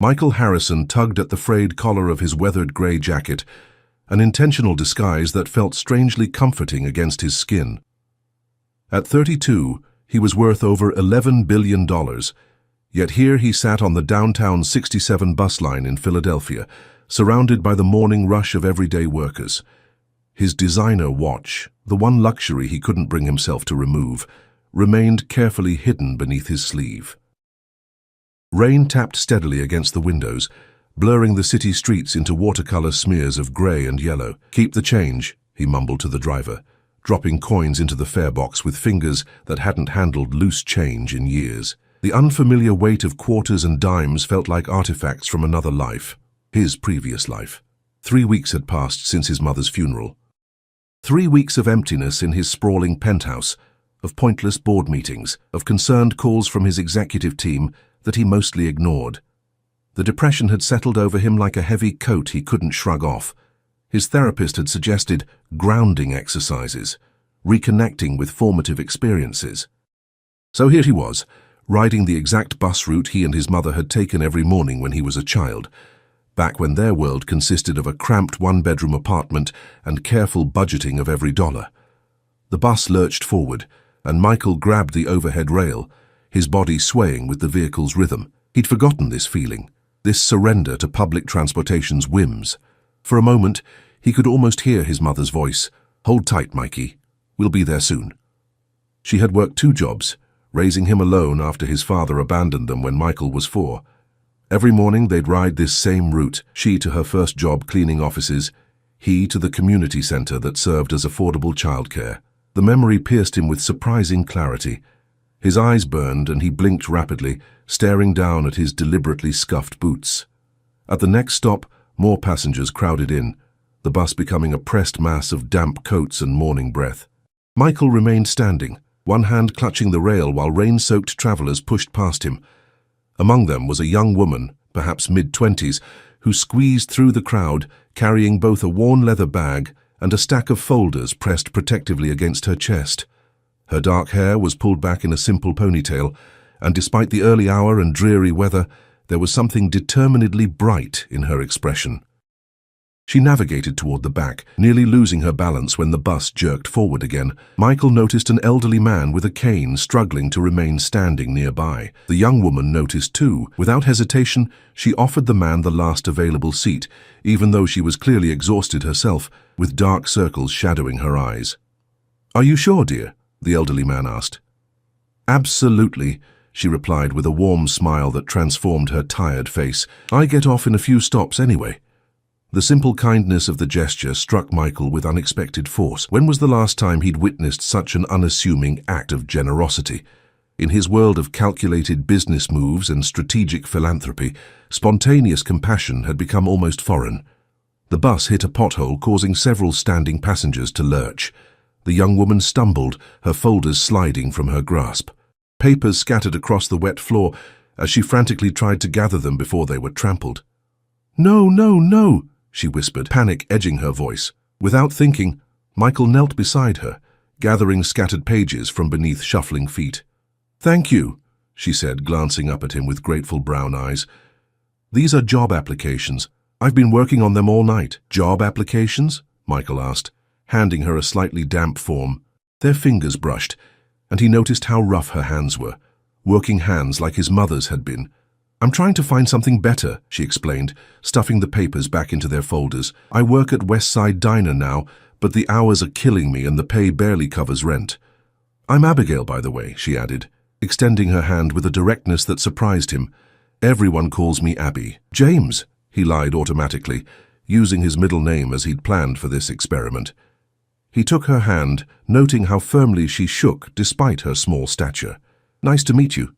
Michael Harrison tugged at the frayed collar of his weathered grey jacket, an intentional disguise that felt strangely comforting against his skin. At 32, he was worth over $11 billion, yet here he sat on the downtown 67 bus line in Philadelphia, surrounded by the morning rush of everyday workers. His designer watch, the one luxury he couldn't bring himself to remove, remained carefully hidden beneath his sleeve. Rain tapped steadily against the windows, blurring the city streets into watercolor smears of grey and yellow. "Keep the change," he mumbled to the driver, dropping coins into the fare box with fingers that hadn't handled loose change in years. The unfamiliar weight of quarters and dimes felt like artifacts from another life, his previous life. 3 weeks had passed since his mother's funeral. 3 weeks of emptiness in his sprawling penthouse, of pointless board meetings, of concerned calls from his executive team that he mostly ignored. The depression had settled over him like a heavy coat he couldn't shrug off. His therapist had suggested grounding exercises, reconnecting with formative experiences. So here he was, riding the exact bus route he and his mother had taken every morning when he was a child, back when their world consisted of a cramped one-bedroom apartment and careful budgeting of every dollar. The bus lurched forward, and Michael grabbed the overhead rail, his body swaying with the vehicle's rhythm. He'd forgotten this feeling, this surrender to public transportation's whims. For a moment, he could almost hear his mother's voice. "Hold tight, Mikey. We'll be there soon." She had worked 2 jobs, raising him alone after his father abandoned them when Michael was 4. Every morning they'd ride this same route, she to her first job cleaning offices, he to the community center that served as affordable childcare. The memory pierced him with surprising clarity. His eyes burned and he blinked rapidly, staring down at his deliberately scuffed boots. At the next stop, more passengers crowded in, the bus becoming a pressed mass of damp coats and morning breath. Michael remained standing, one hand clutching the rail while rain-soaked travelers pushed past him. Among them was a young woman, perhaps mid-20s, who squeezed through the crowd, carrying both a worn leather bag and a stack of folders pressed protectively against her chest. Her dark hair was pulled back in a simple ponytail, and despite the early hour and dreary weather, there was something determinedly bright in her expression. She navigated toward the back, nearly losing her balance when the bus jerked forward again. Michael noticed an elderly man with a cane struggling to remain standing nearby. The young woman noticed too. Without hesitation, she offered the man the last available seat, even though she was clearly exhausted herself, with dark circles shadowing her eyes. "Are you sure, dear?" the elderly man asked. "Absolutely," she replied with a warm smile that transformed her tired face. "I get off in a few stops anyway." The simple kindness of the gesture struck Michael with unexpected force. When was the last time he'd witnessed such an unassuming act of generosity? In his world of calculated business moves and strategic philanthropy, spontaneous compassion had become almost foreign. The bus hit a pothole, causing several standing passengers to lurch. The young woman stumbled, her folders sliding from her grasp. Papers scattered across the wet floor as she frantically tried to gather them before they were trampled. "No, no, no!" she whispered, panic edging her voice. Without thinking, Michael knelt beside her, gathering scattered pages from beneath shuffling feet. "Thank you," she said, glancing up at him with grateful brown eyes. "These are job applications. I've been working on them all night." "Job applications?" Michael asked, handing her a slightly damp form. Their fingers brushed, and he noticed how rough her hands were, working hands like his mother's had been. "I'm trying to find something better," she explained, stuffing the papers back into their folders. "I work at West Side Diner now, but the hours are killing me and the pay barely covers rent. I'm Abigail, by the way," she added, extending her hand with a directness that surprised him. "Everyone calls me Abby." "James," he lied automatically, using his middle name as he'd planned for this experiment. He took her hand, noting how firmly she shook despite her small stature. "Nice to meet you."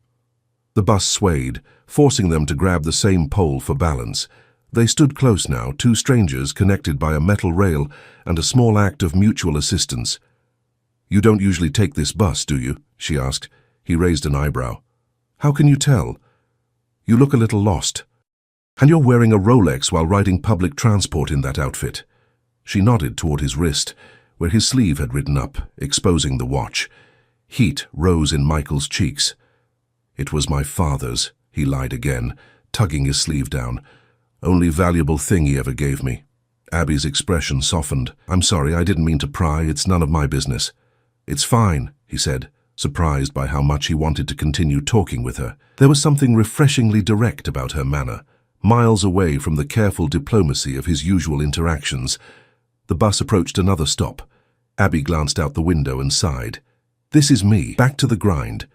The bus swayed, forcing them to grab the same pole for balance. They stood close now, 2 strangers connected by a metal rail and a small act of mutual assistance. "You don't usually take this bus, do you?" she asked. He raised an eyebrow. "How can you tell? You look a little lost. And you're wearing a Rolex while riding public transport in that outfit." She nodded toward his wrist, where his sleeve had ridden up, exposing the watch. Heat rose in Michael's cheeks. "It was my father's," he lied again, tugging his sleeve down. "Only valuable thing he ever gave me." Abby's expression softened. "I'm sorry, I didn't mean to pry. It's none of my business." "It's fine," he said, surprised by how much he wanted to continue talking with her. There was something refreshingly direct about her manner, miles away from the careful diplomacy of his usual interactions. The bus approached another stop. Abby glanced out the window and sighed. "This is me, back to the grind."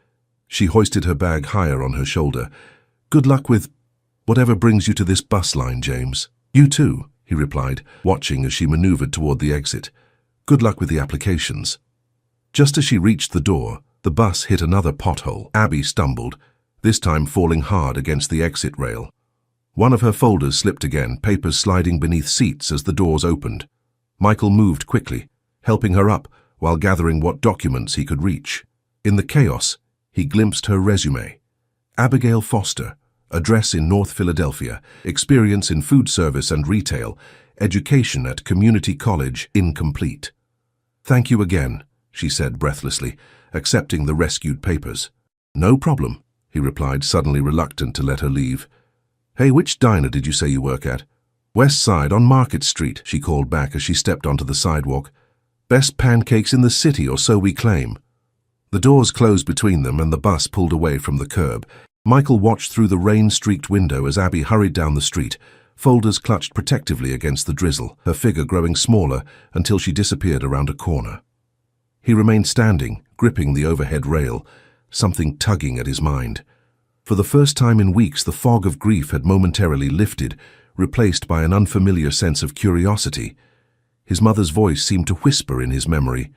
She hoisted her bag higher on her shoulder. "Good luck with whatever brings you to this bus line, James." "You too," he replied, watching as she maneuvered toward the exit. "Good luck with the applications." Just as she reached the door, the bus hit another pothole. Abby stumbled, this time falling hard against the exit rail. One of her folders slipped again, papers sliding beneath seats as the doors opened. Michael moved quickly, helping her up while gathering what documents he could reach. In the chaos, he glimpsed her resume. Abigail Foster, address in North Philadelphia, experience in food service and retail, education at community college incomplete. "Thank you again," she said breathlessly, accepting the rescued papers. "No problem," he replied, suddenly reluctant to let her leave. "Hey, which diner did you say you work at?" "West Side on Market Street," she called back as she stepped onto the sidewalk. "Best pancakes in the city, or so we claim." The doors closed between them and the bus pulled away from the curb. Michael watched through the rain-streaked window as Abby hurried down the street, folders clutched protectively against the drizzle, her figure growing smaller until she disappeared around a corner. He remained standing, gripping the overhead rail, something tugging at his mind. For the first time in weeks, the fog of grief had momentarily lifted, replaced by an unfamiliar sense of curiosity. His mother's voice seemed to whisper in his memory,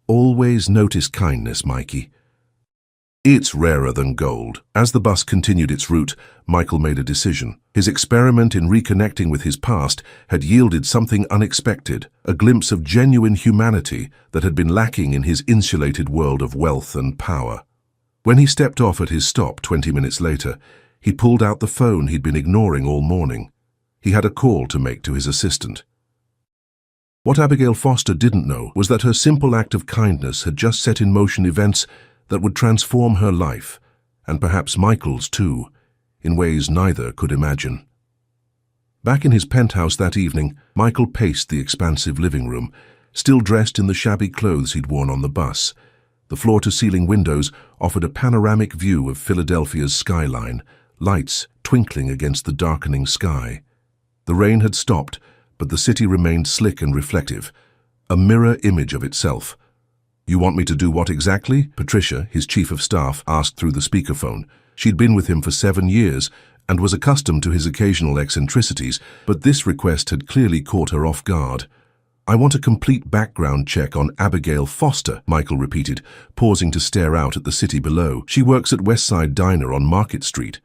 "Always notice kindness, Mikey. It's rarer than gold." As the bus continued its route, Michael made a decision. His experiment in reconnecting with his past had yielded something unexpected, a glimpse of genuine humanity that had been lacking in his insulated world of wealth and power. When he stepped off at his stop 20 minutes later, he pulled out the phone he'd been ignoring all morning. He had a call to make to his assistant. What Abigail Foster didn't know was that her simple act of kindness had just set in motion events that would transform her life, and perhaps Michael's too, in ways neither could imagine. Back in his penthouse that evening, Michael paced the expansive living room, still dressed in the shabby clothes he'd worn on the bus. The floor-to-ceiling windows offered a panoramic view of Philadelphia's skyline, lights twinkling against the darkening sky. The rain had stopped, but the city remained slick and reflective, a mirror image of itself. "You want me to do what exactly?" Patricia, his chief of staff, asked through the speakerphone. She'd been with him for 7 years and was accustomed to his occasional eccentricities, but this request had clearly caught her off guard. "I want a complete background check on Abigail Foster," Michael repeated, pausing to stare out at the city below. "She works at West Side Diner on Market Street.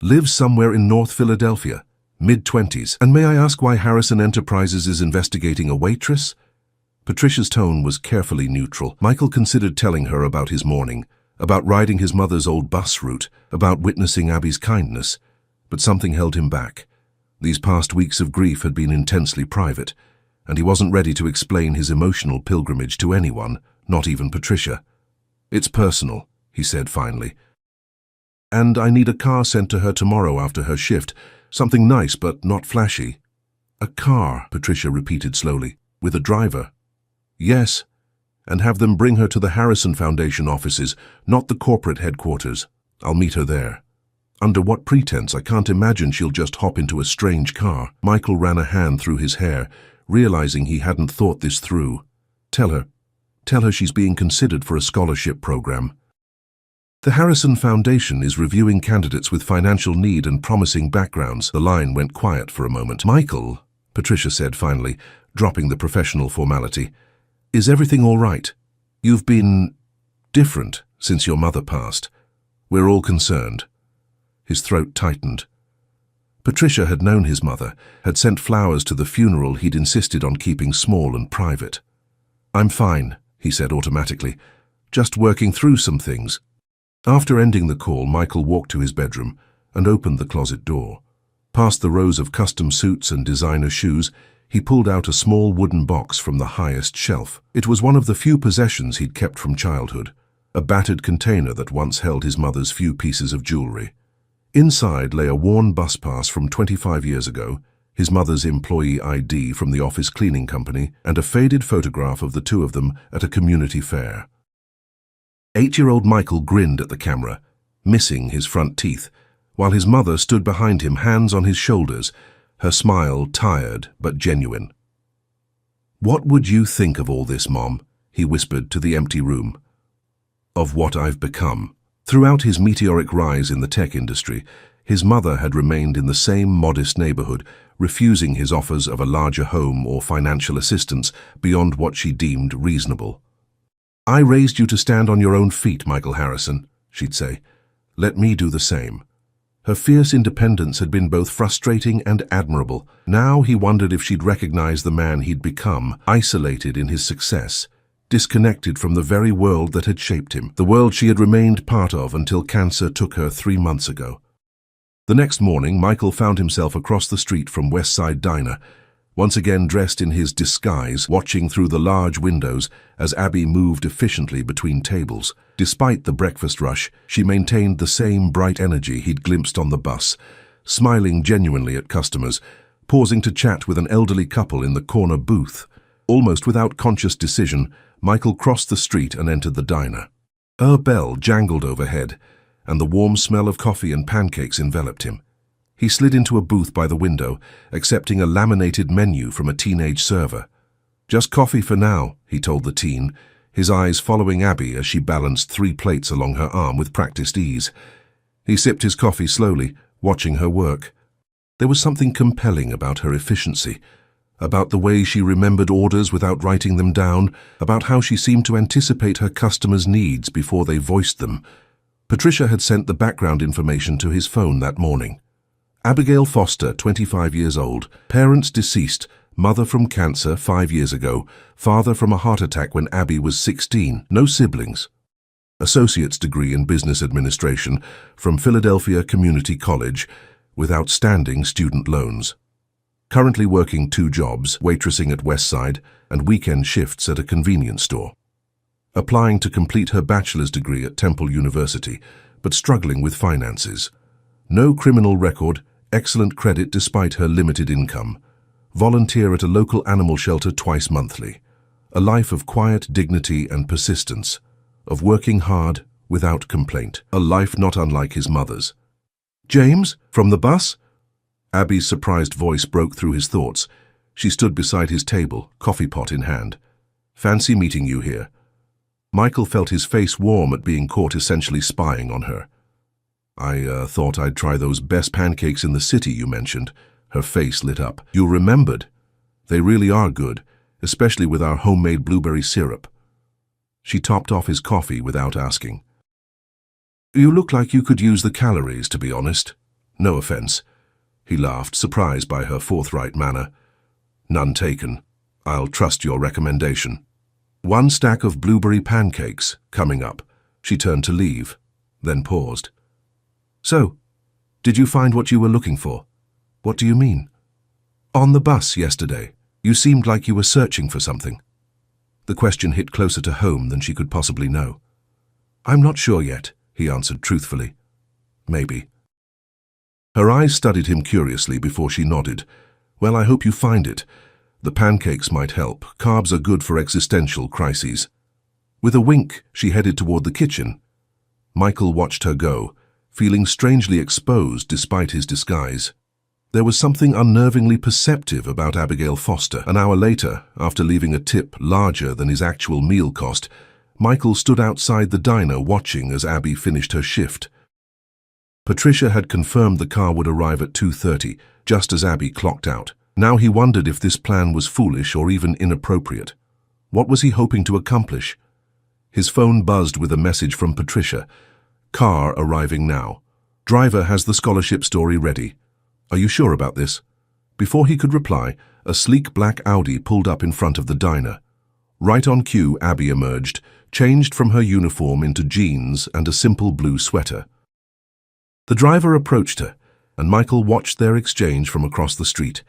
Lives somewhere in North Philadelphia, mid-20s. And may I ask why Harrison Enterprises is investigating a waitress?" Patricia's tone was carefully neutral. Michael considered telling her about his morning, about riding his mother's old bus route, about witnessing Abby's kindness, but something held him back. These past weeks of grief had been intensely private, and he wasn't ready to explain his emotional pilgrimage to anyone, not even Patricia. "It's personal," he said finally. "And I need a car sent to her tomorrow after her shift, something nice but not flashy." "A car," Patricia repeated slowly, "with a driver?" "Yes, and have them bring her to the Harrison Foundation offices, not the corporate headquarters. I'll meet her there." "Under what pretense? I can't imagine she'll just hop into a strange car." Michael ran a hand through his hair, realizing he hadn't thought this through. Tell her she's being considered for a scholarship program. "The Harrison Foundation is reviewing candidates with financial need and promising backgrounds." The line went quiet for a moment. "Michael," Patricia said finally, dropping the professional formality, "is everything all right? You've been different since your mother passed. We're all concerned." His throat tightened. Patricia had known his mother, had sent flowers to the funeral he'd insisted on keeping small and private. "I'm fine," he said automatically, "just working through some things." After ending the call, Michael walked to his bedroom and opened the closet door. Past the rows of custom suits and designer shoes, he pulled out a small wooden box from the highest shelf. It was one of the few possessions he'd kept from childhood, a battered container that once held his mother's few pieces of jewelry. Inside lay a worn bus pass from 25 years ago, his mother's employee ID from the office cleaning company, and a faded photograph of the two of them at a community fair. 8-year-old Michael grinned at the camera, missing his front teeth, while his mother stood behind him, hands on his shoulders, her smile tired but genuine. "What would you think of all this, Mom?" he whispered to the empty room. "Of what I've become." Throughout his meteoric rise in the tech industry, his mother had remained in the same modest neighborhood, refusing his offers of a larger home or financial assistance beyond what she deemed reasonable. "I raised you to stand on your own feet, Michael Harrison," she'd say. "Let me do the same." Her fierce independence had been both frustrating and admirable. Now he wondered if she'd recognize the man he'd become, isolated in his success, disconnected from the very world that had shaped him, the world she had remained part of until cancer took her 3 months ago. The next morning, Michael found himself across the street from West Side Diner, once again dressed in his disguise, watching through the large windows as Abby moved efficiently between tables. Despite the breakfast rush, she maintained the same bright energy he'd glimpsed on the bus, smiling genuinely at customers, pausing to chat with an elderly couple in the corner booth. Almost without conscious decision, Michael crossed the street and entered the diner. A bell jangled overhead, and the warm smell of coffee and pancakes enveloped him. He slid into a booth by the window, accepting a laminated menu from a teenage server. "Just coffee for now," he told the teen, his eyes following Abby as she balanced 3 plates along her arm with practiced ease. He sipped his coffee slowly, watching her work. There was something compelling about her efficiency, about the way she remembered orders without writing them down, about how she seemed to anticipate her customers' needs before they voiced them. Patricia had sent the background information to his phone that morning. Abigail Foster, 25 years old, parents deceased, mother from cancer 5 years ago, father from a heart attack when Abby was 16, no siblings. Associate's degree in business administration from Philadelphia Community College, with outstanding student loans. Currently working 2 jobs, waitressing at Westside and weekend shifts at a convenience store. Applying to complete her bachelor's degree at Temple University, but struggling with finances. No criminal record, excellent credit despite her limited income. Volunteer at a local animal shelter twice monthly. A life of quiet dignity and persistence, of working hard without complaint. A life not unlike his mother's. "James, from the bus?" Abby's surprised voice broke through his thoughts. She stood beside his table, coffee pot in hand. "Fancy meeting you here." Michael felt his face warm at being caught essentially spying on her. I thought I'd try those best pancakes in the city you mentioned." Her face lit up. "You remembered? They really are good, especially with our homemade blueberry syrup." She topped off his coffee without asking. "You look like you could use the calories, to be honest. No offense." He laughed, surprised by her forthright manner. "None taken. I'll trust your recommendation." 1 stack of blueberry pancakes coming up. She turned to leave, then paused. "So, did you find what you were looking for?" "What do you mean?" "On the bus yesterday. You seemed like you were searching for something." The question hit closer to home than she could possibly know. "I'm not sure yet," he answered truthfully. "Maybe." Her eyes studied him curiously before she nodded. "Well, I hope you find it. The pancakes might help. Carbs are good for existential crises." With a wink, she headed toward the kitchen. Michael watched her go, feeling strangely exposed despite his disguise. There was something unnervingly perceptive about Abigail Foster. An hour later, after leaving a tip larger than his actual meal cost, Michael stood outside the diner watching as Abby finished her shift. Patricia had confirmed the car would arrive at 2:30, just as Abby clocked out. Now he wondered if this plan was foolish or even inappropriate. What was he hoping to accomplish? His phone buzzed with a message from Patricia. "Car arriving now. Driver has the scholarship story ready. Are you sure about this?" Before he could reply, a sleek black Audi pulled up in front of the diner. Right on cue, Abby emerged, changed from her uniform into jeans and a simple blue sweater. The driver approached her, and Michael watched their exchange from across the street.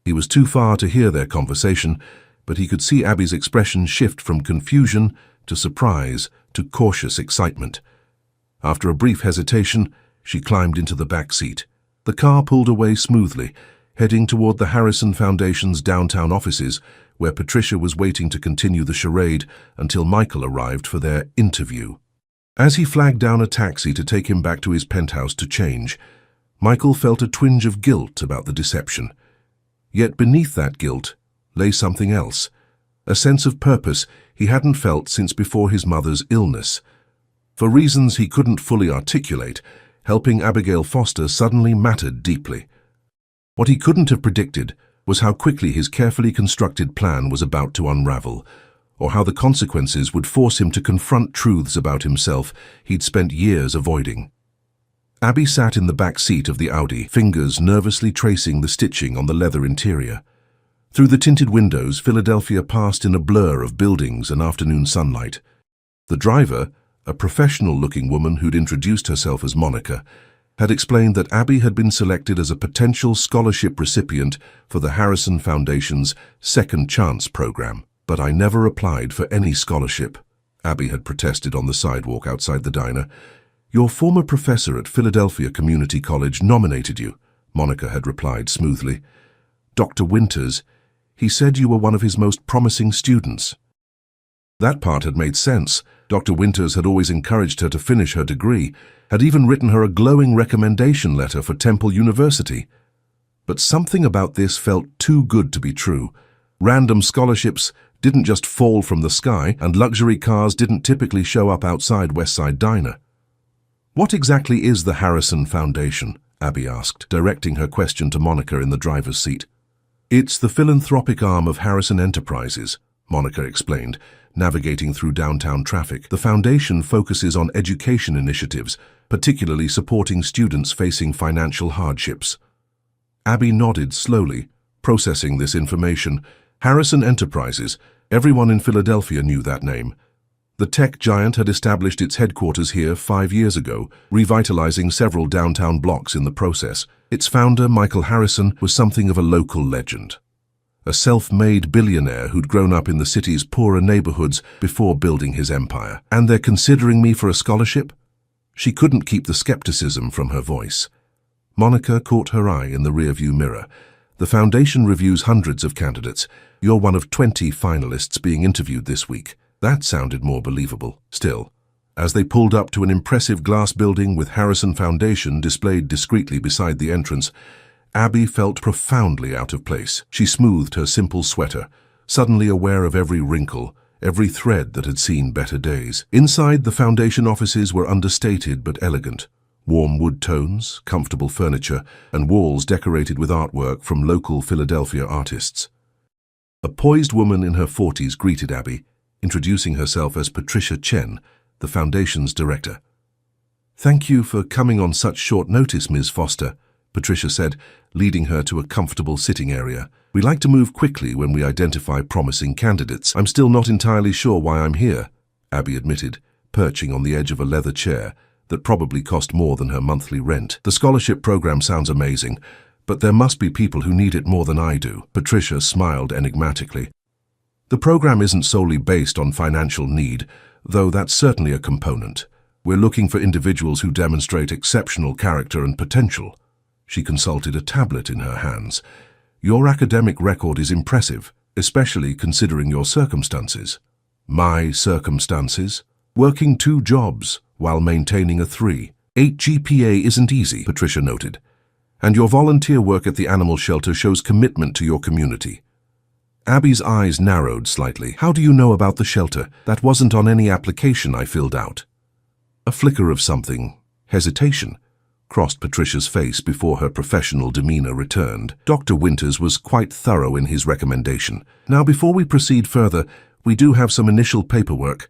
He was too far to hear their conversation, but he could see Abby's expression shift from confusion to surprise to cautious excitement. After a brief hesitation, She climbed into the back seat. The car pulled away smoothly, heading toward the Harrison Foundation's downtown offices, where Patricia was waiting to continue the charade until Michael arrived for their interview. As he flagged down a taxi to take him back to his penthouse to change, Michael felt a twinge of guilt about the deception. Yet beneath that guilt lay something else, a sense of purpose he hadn't felt since before his mother's illness. For reasons he couldn't fully articulate, helping Abigail Foster suddenly mattered deeply. What he couldn't have predicted was how quickly his carefully constructed plan was about to unravel, or how the consequences would force him to confront truths about himself he'd spent years avoiding. Abby sat in the back seat of the Audi, fingers nervously tracing the stitching on the leather interior. Through the tinted windows, Philadelphia passed in a blur of buildings and afternoon sunlight. The driver, a professional-looking woman who'd introduced herself as Monica, had explained that Abby had been selected as a potential scholarship recipient for the Harrison Foundation's Second Chance program. "But I never applied for any scholarship," Abby had protested on the sidewalk outside the diner. "Your former professor at Philadelphia Community College nominated you," Monica had replied smoothly. "Dr. Winters, he said you were one of his most promising students." That part had made sense. Dr. Winters had always encouraged her to finish her degree, had even written her a glowing recommendation letter for Temple University. But something about this felt too good to be true. Random scholarships didn't just fall from the sky, and luxury cars didn't typically show up outside Westside Diner. "What exactly is the Harrison Foundation?" Abby asked, directing her question to Monica in the driver's seat. "It's the philanthropic arm of Harrison Enterprises," Monica explained, navigating through downtown traffic. "The foundation focuses on education initiatives, particularly supporting students facing financial hardships." Abby nodded slowly, processing this information. Harrison Enterprises. Everyone in Philadelphia knew that name. The tech giant had established its headquarters here 5 years ago, revitalizing several downtown blocks in the process. Its founder, Michael Harrison, was something of a local legend. A self-made billionaire who'd grown up in the city's poorer neighborhoods before building his empire. "And they're considering me for a scholarship?" She couldn't keep the skepticism from her voice. Monica caught her eye in the rearview mirror. "The foundation reviews hundreds of candidates. You're one of 20 finalists being interviewed this week." That sounded more believable. Still, as they pulled up to an impressive glass building with Harrison Foundation displayed discreetly beside the entrance, Abby felt profoundly out of place. She smoothed her simple sweater, suddenly aware of every wrinkle, every thread that had seen better days. Inside, the foundation offices were understated but elegant. Warm wood tones, comfortable furniture, and walls decorated with artwork from local Philadelphia artists. A poised woman in her 40s greeted Abby, introducing herself as Patricia Chen, the foundation's director. "Thank you for coming on such short notice, Ms. Foster," Patricia said, leading her to a comfortable sitting area. "We like to move quickly when we identify promising candidates." "I'm still not entirely sure why I'm here," Abby admitted, perching on the edge of a leather chair that probably cost more than her monthly rent. "The scholarship program sounds amazing, but there must be people who need it more than I do." Patricia smiled enigmatically. "The program isn't solely based on financial need, though that's certainly a component. We're looking for individuals who demonstrate exceptional character and potential." She consulted a tablet in her hands. "Your academic record is impressive, especially considering your circumstances." "My circumstances?" "Working 2 jobs while maintaining a 3.8 GPA isn't easy," Patricia noted. "And your volunteer work at the animal shelter shows commitment to your community." Abby's eyes narrowed slightly. "How do you know about the shelter? That wasn't on any application I filled out." A flicker of something, hesitation, crossed Patricia's face before her professional demeanor returned. Dr. Winters was quite thorough in his recommendation. "Now, before we proceed further, we do have some initial paperwork."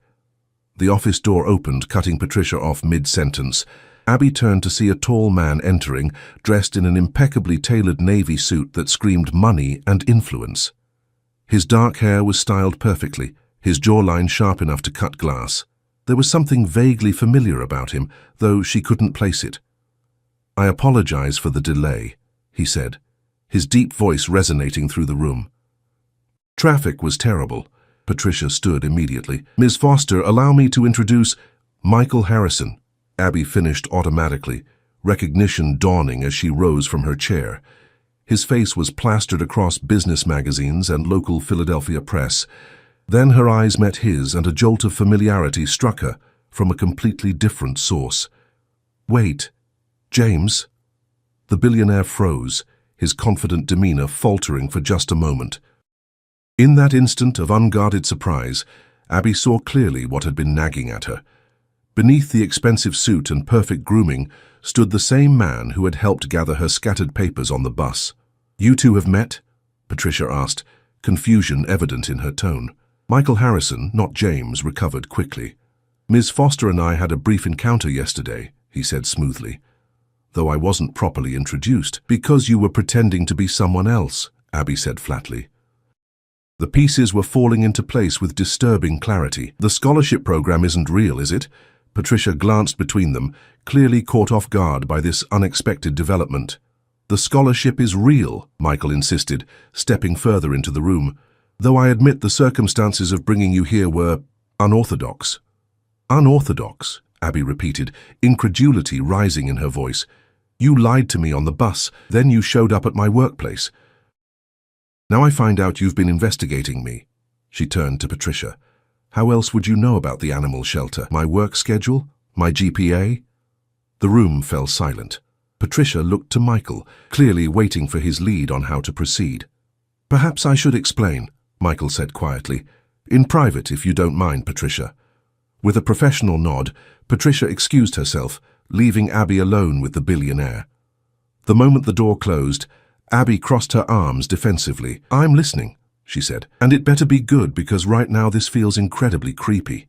The office door opened, cutting Patricia off mid-sentence. Abby turned to see a tall man entering, dressed in an impeccably tailored navy suit that screamed money and influence. His dark hair was styled perfectly, his jawline sharp enough to cut glass. There was something vaguely familiar about him, though she couldn't place it. "I apologize for the delay," he said, his deep voice resonating through the room. "Traffic was terrible." Patricia stood immediately. "Ms. Foster, allow me to introduce Michael Harrison," Abby finished automatically, recognition dawning as she rose from her chair. His face was plastered across business magazines and local Philadelphia press. Then her eyes met his, and a jolt of familiarity struck her from a completely different source. "Wait, James?" The billionaire froze, his confident demeanor faltering for just a moment. In that instant of unguarded surprise, Abby saw clearly what had been nagging at her. Beneath the expensive suit and perfect grooming stood the same man who had helped gather her scattered papers on the bus. "You two have met?" Patricia asked, confusion evident in her tone. Michael Harrison, not James, recovered quickly. "Ms. Foster and I had a brief encounter yesterday," he said smoothly. "Though I wasn't properly introduced." "Because you were pretending to be someone else," Abby said flatly. The pieces were falling into place with disturbing clarity. "The scholarship program isn't real, is it?" Patricia glanced between them, clearly caught off guard by this unexpected development. "The scholarship is real," Michael insisted, stepping further into the room. "Though I admit the circumstances of bringing you here were unorthodox." "Unorthodox?" Abby repeated, incredulity rising in her voice. "You lied to me on the bus, then you showed up at my workplace. Now I find out you've been investigating me." She turned to Patricia. "How else would you know about the animal shelter? My work schedule? My GPA?" The room fell silent. Patricia looked to Michael, clearly waiting for his lead on how to proceed. "Perhaps I should explain," Michael said quietly. "In private, if you don't mind, Patricia." With a professional nod, Patricia excused herself, leaving Abby alone with the billionaire. The moment the door closed, Abby crossed her arms defensively. "I'm listening," she said, "and it better be good because right now this feels incredibly creepy."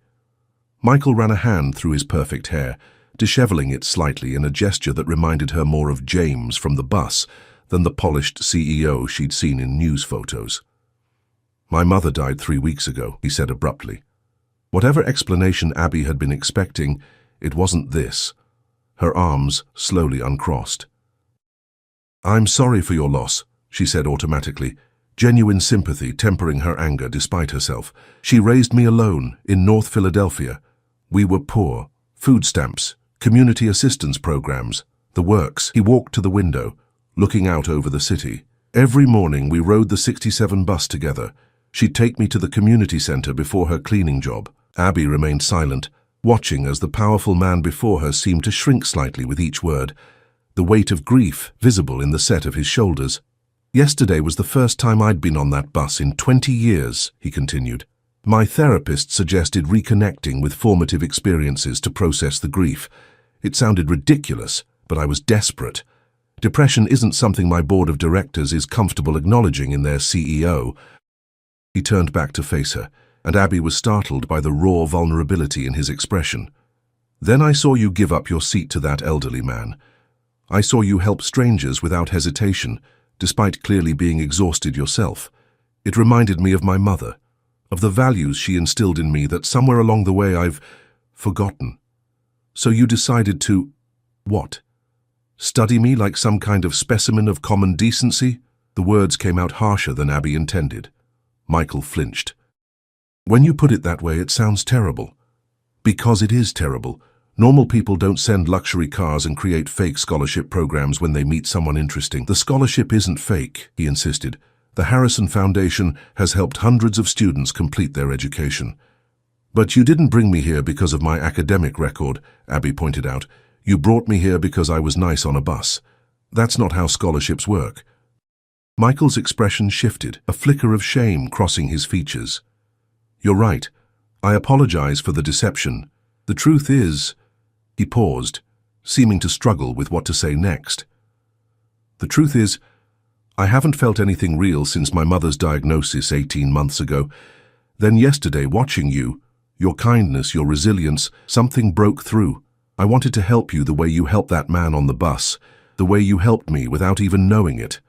Michael ran a hand through his perfect hair, disheveling it slightly in a gesture that reminded her more of James from the bus than the polished CEO she'd seen in news photos. "My mother died 3 weeks ago," he said abruptly. Whatever explanation Abby had been expecting, it wasn't this. Her arms slowly uncrossed. "I'm sorry for your loss," she said automatically, genuine sympathy tempering her anger despite herself. "She raised me alone in North Philadelphia. We were poor. Food stamps, community assistance programs, the works." He walked to the window, looking out over the city. "Every morning we rode the 67 bus together. She'd take me to the community center before her cleaning job." Abby remained silent, watching as the powerful man before her seemed to shrink slightly with each word, the weight of grief visible in the set of his shoulders. "Yesterday was the first time I'd been on that bus in 20 years, he continued. "My therapist suggested reconnecting with formative experiences to process the grief. It sounded ridiculous, but I was desperate. Depression isn't something my board of directors is comfortable acknowledging in their CEO." He turned back to face her, and Abby was startled by the raw vulnerability in his expression. "Then I saw you give up your seat to that elderly man. I saw you help strangers without hesitation, despite clearly being exhausted yourself. It reminded me of my mother, of the values she instilled in me that somewhere along the way I've forgotten. So you decided to, what? Study me like some kind of specimen of common decency?" The words came out harsher than Abby intended. Michael flinched. "When you put it that way, it sounds terrible." "Because it is terrible. Normal people don't send luxury cars and create fake scholarship programs when they meet someone interesting." "The scholarship isn't fake," he insisted. "The Harrison Foundation has helped hundreds of students complete their education." "But you didn't bring me here because of my academic record," Abby pointed out. "You brought me here because I was nice on a bus. That's not how scholarships work." Michael's expression shifted, a flicker of shame crossing his features. "You're right. I apologize for the deception. The truth is..." He paused, seeming to struggle with what to say next. "The truth is, I haven't felt anything real since my mother's diagnosis 18 months ago. Then yesterday, watching you, your kindness, your resilience, something broke through. I wanted to help you the way you helped that man on the bus, the way you helped me without even knowing it."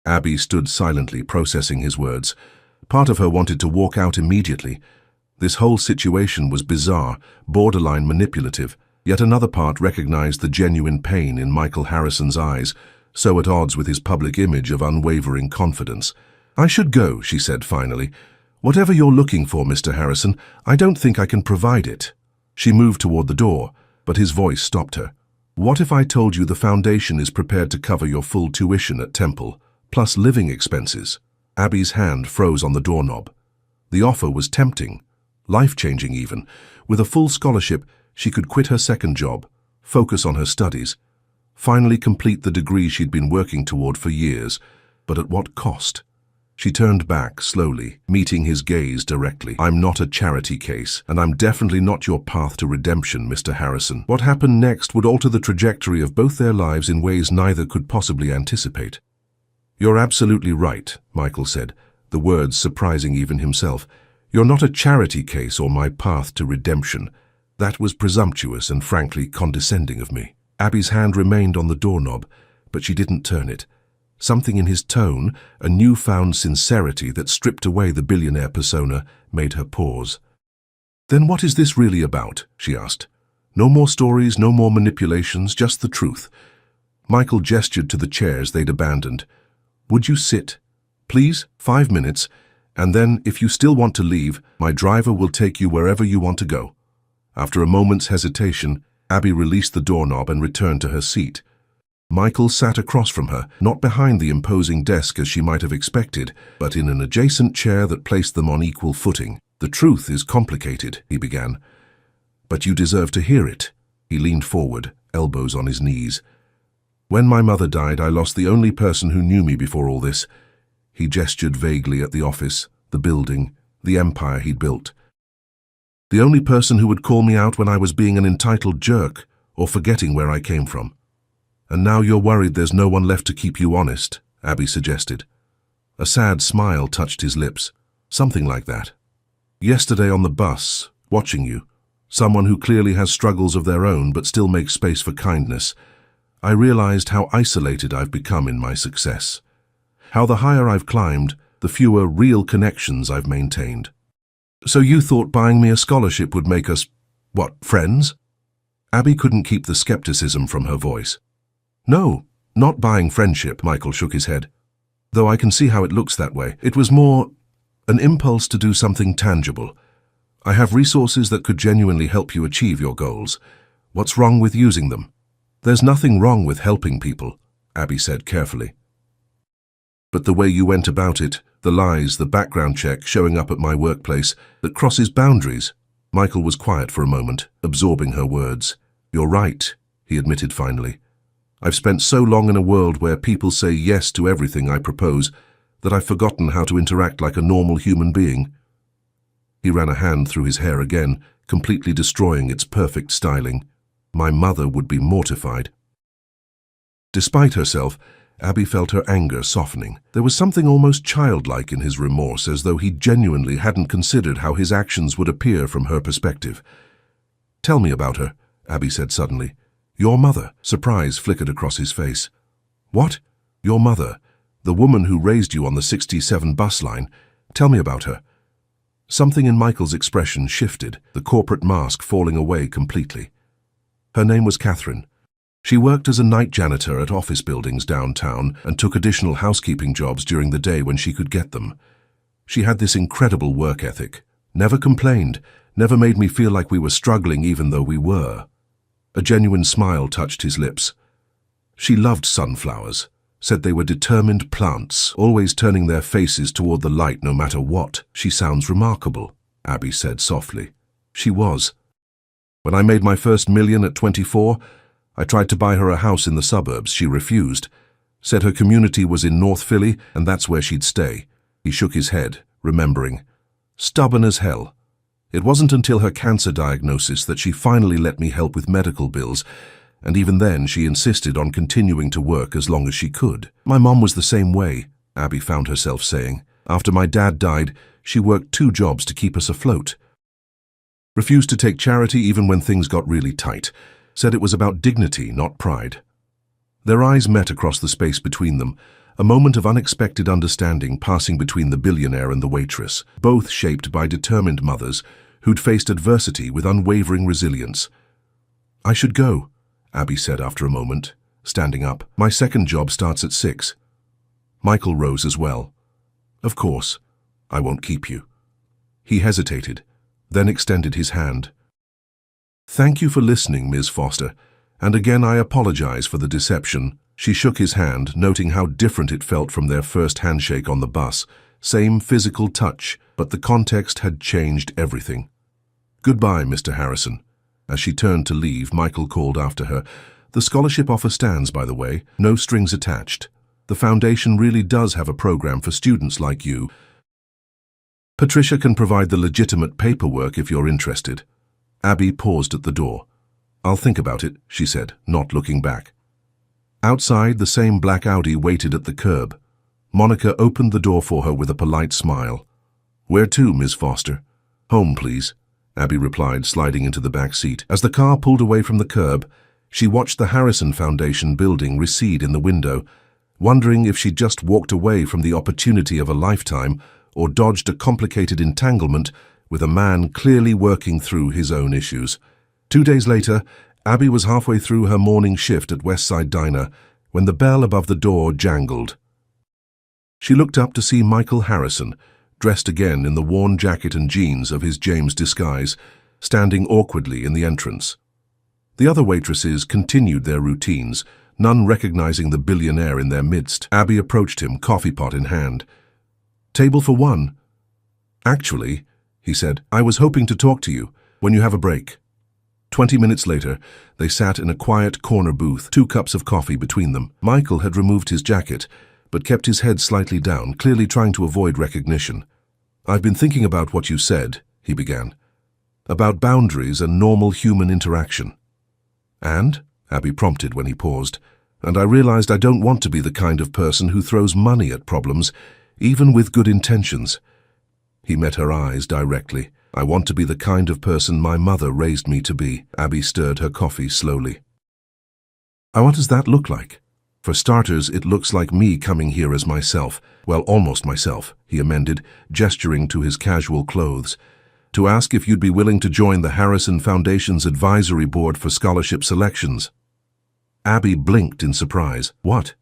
Abby stood silently, processing his words. Part of her wanted to walk out immediately. This whole situation was bizarre, borderline manipulative. Yet another part recognized the genuine pain in Michael Harrison's eyes, so at odds with his public image of unwavering confidence. "I should go," she said finally. "Whatever you're looking for, Mr. Harrison, I don't think I can provide it." She moved toward the door, but his voice stopped her. What if I told you the foundation is prepared to cover your full tuition at Temple, plus living expenses? Abby's hand froze on the doorknob. The offer was tempting, life-changing even. With a full scholarship, she could quit her second job, focus on her studies, finally complete the degree she'd been working toward for years. But at what cost? She turned back slowly, meeting his gaze directly. I'm not a charity case, and I'm definitely not your path to redemption, Mr. Harrison. What happened next would alter the trajectory of both their lives in ways neither could possibly anticipate. You're absolutely right, Michael said, the words surprising even himself. You're not a charity case or my path to redemption. That was presumptuous and frankly condescending of me. Abby's hand remained on the doorknob, but she didn't turn it. Something in his tone, a newfound sincerity that stripped away the billionaire persona, made her pause. Then what is this really about? She asked. No more stories, no more manipulations, just the truth. Michael gestured to the chairs they'd abandoned. Would you sit? Please, 5 minutes, and then, if you still want to leave, my driver will take you wherever you want to go. After a moment's hesitation, Abby released the doorknob and returned to her seat. Michael sat across from her, not behind the imposing desk as she might have expected, but in an adjacent chair that placed them on equal footing. The truth is complicated, he began. But you deserve to hear it. He leaned forward, elbows on his knees. When my mother died, I lost the only person who knew me before all this. He gestured vaguely at the office, the building, the empire he'd built. The only person who would call me out when I was being an entitled jerk or forgetting where I came from. And now you're worried there's no one left to keep you honest, Abby suggested. A sad smile touched his lips. Something like that. Yesterday on the bus, watching you, someone who clearly has struggles of their own but still makes space for kindness, I realized how isolated I've become in my success. How the higher I've climbed, the fewer real connections I've maintained. So you thought buying me a scholarship would make us, friends? Abby couldn't keep the skepticism from her voice. No, not buying friendship, Michael shook his head. Though I can see how it looks that way. It was more an impulse to do something tangible. I have resources that could genuinely help you achieve your goals. What's wrong with using them? There's nothing wrong with helping people, Abby said carefully. But the way you went about it, the lies, the background check showing up at my workplace, that crosses boundaries. Michael was quiet for a moment, absorbing her words. You're right, he admitted finally. I've spent so long in a world where people say yes to everything I propose that I've forgotten how to interact like a normal human being. He ran a hand through his hair again, completely destroying its perfect styling. My mother would be mortified. Despite herself, Abby felt her anger softening. There was something almost childlike in his remorse, as though he genuinely hadn't considered how his actions would appear from her perspective. Tell me about her, Abby said suddenly. Your mother. Surprise flickered across his face. What? Your mother? The woman who raised you on the 67 bus line? Tell me about her. Something in Michael's expression shifted, the corporate mask falling away completely. Her name was Catherine. She worked as a night janitor at office buildings downtown and took additional housekeeping jobs during the day when she could get them. She had this incredible work ethic, never complained, never made me feel like we were struggling even though we were. A genuine smile touched his lips. She loved sunflowers, said they were determined plants, always turning their faces toward the light no matter what. She sounds remarkable, Abby said softly. She was. When I made my first million at 24, I tried to buy her a house in the suburbs. She refused. Said her community was in North Philly and that's where she'd stay. He shook his head, remembering. Stubborn as hell. It wasn't until her cancer diagnosis that she finally let me help with medical bills, and even then she insisted on continuing to work as long as she could. My mom was the same way, Abby found herself saying. After my dad died, she worked 2 jobs to keep us afloat. Refused to take charity even when things got really tight. Said it was about dignity, not pride. Their eyes met across the space between them, a moment of unexpected understanding passing between the billionaire and the waitress, both shaped by determined mothers who'd faced adversity with unwavering resilience. I should go, Abby said after a moment, standing up. My second job starts at 6. Michael rose as well. Of course, I won't keep you. He hesitated, then extended his hand. Thank you for listening, Ms. Foster, And again I apologize for the deception." She shook his hand, noting how different it felt from their first handshake on the bus. Same physical touch, but the context had changed everything. "Goodbye, Mr. Harrison." As she turned to leave, Michael called after her. "The scholarship offer stands, by the way. No strings attached. The foundation really does have a program for students like you. Patricia can provide the legitimate paperwork if you're interested." Abby paused at the door. "I'll think about it," she said, not looking back. Outside, the same black Audi waited at the curb. Monica opened the door for her with a polite smile. "Where to, Miss Foster?" "Home, please," Abby replied, sliding into the back seat. As the car pulled away from the curb, she watched the Harrison Foundation building recede in the window, wondering if she'd just walked away from the opportunity of a lifetime or dodged a complicated entanglement with a man clearly working through his own issues. 2 days later, Abby was halfway through her morning shift at Westside Diner when the bell above the door jangled. She looked up to see Michael Harrison, dressed again in the worn jacket and jeans of his James disguise, standing awkwardly in the entrance. The other waitresses continued their routines, none recognizing the billionaire in their midst. Abby approached him, coffee pot in hand. "Table for one." "Actually," he said, "I was hoping to talk to you when you have a break." 20 minutes later, they sat in a quiet corner booth, 2 cups of coffee between them. Michael had removed his jacket, but kept his head slightly down, clearly trying to avoid recognition. "I've been thinking about what you said," he began, "about boundaries and normal human interaction." "And?" Abby prompted when he paused. "And I realized I don't want to be the kind of person who throws money at problems, even with good intentions." He met her eyes directly. "I want to be the kind of person my mother raised me to be." Abby stirred her coffee slowly. "What does that look like?" "For starters, it looks like me coming here as myself. Well, almost myself," he amended, gesturing to his casual clothes. "To ask if you'd be willing to join the Harrison Foundation's advisory board for scholarship selections." Abby blinked in surprise. "What?"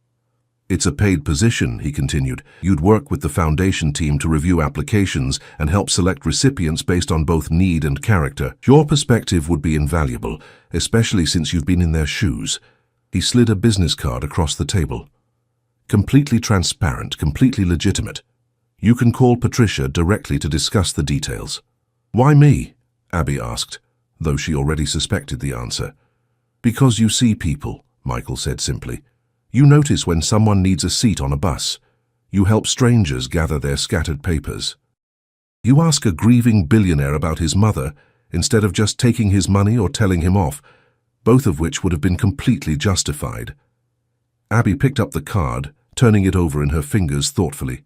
"It's a paid position," he continued. "You'd work with the foundation team to review applications and help select recipients based on both need and character. Your perspective would be invaluable, especially since you've been in their shoes." He slid a business card across the table. "Completely transparent, completely legitimate. You can call Patricia directly to discuss the details." "Why me?" Abby asked, though she already suspected the answer. "Because you see people," Michael said simply. "You notice when someone needs a seat on a bus. You help strangers gather their scattered papers. You ask a grieving billionaire about his mother instead of just taking his money or telling him off, both of which would have been completely justified." Abby picked up the card, turning it over in her fingers thoughtfully.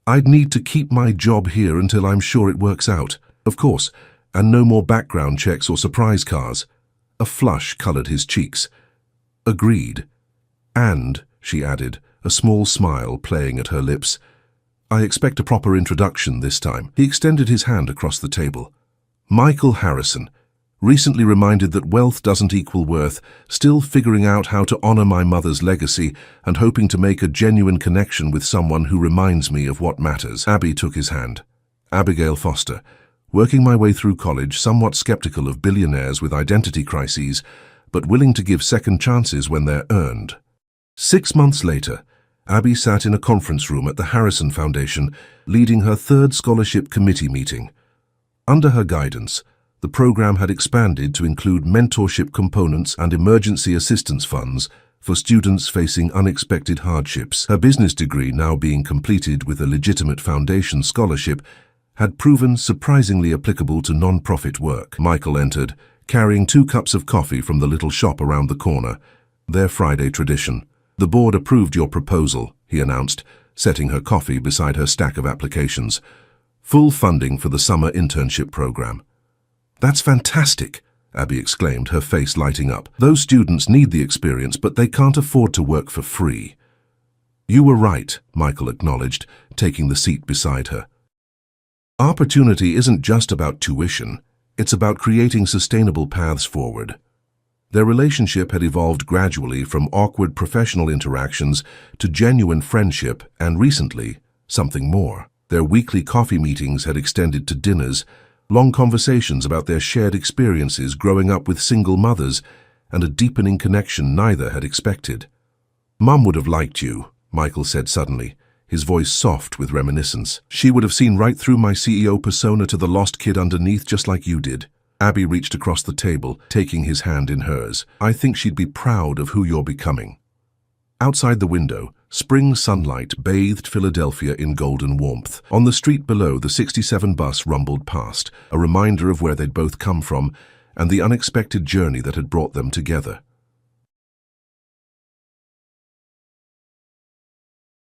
"I'd need to keep my job here until I'm sure it works out. Of course, and no more background checks or surprise cars." A flush colored his cheeks. "Agreed. And," she added, a small smile playing at her lips, "I expect a proper introduction this time." He extended his hand across the table. "Michael Harrison, recently reminded that wealth doesn't equal worth, still figuring out how to honor my mother's legacy and hoping to make a genuine connection with someone who reminds me of what matters." Abby took his hand. "Abigail Foster, working my way through college, somewhat skeptical of billionaires with identity crises, but willing to give second chances when they're earned." 6 months later, Abby sat in a conference room at the Harrison Foundation, leading her 3rd scholarship committee meeting. Under her guidance, the program had expanded to include mentorship components and emergency assistance funds for students facing unexpected hardships. Her business degree, now being completed with a legitimate foundation scholarship, had proven surprisingly applicable to non-profit work. Michael entered, carrying 2 cups of coffee from the little shop around the corner, their Friday tradition. "The board approved your proposal," he announced, setting her coffee beside her stack of applications. "Full funding for the summer internship program." "That's fantastic," Abby exclaimed, her face lighting up. "Those students need the experience, but they can't afford to work for free." "You were right," Michael acknowledged, taking the seat beside her. "Opportunity isn't just about tuition. It's about creating sustainable paths forward." Their relationship had evolved gradually from awkward professional interactions to genuine friendship and, recently, something more. Their weekly coffee meetings had extended to dinners, long conversations about their shared experiences growing up with single mothers, and a deepening connection neither had expected. "Mum would have liked you," Michael said suddenly, his voice soft with reminiscence. "She would have seen right through my CEO persona to the lost kid underneath, just like you did." Abby reached across the table, taking his hand in hers. "I think she'd be proud of who you're becoming." Outside the window, spring sunlight bathed Philadelphia in golden warmth. On the street below, the 67 bus rumbled past, a reminder of where they'd both come from and the unexpected journey that had brought them together.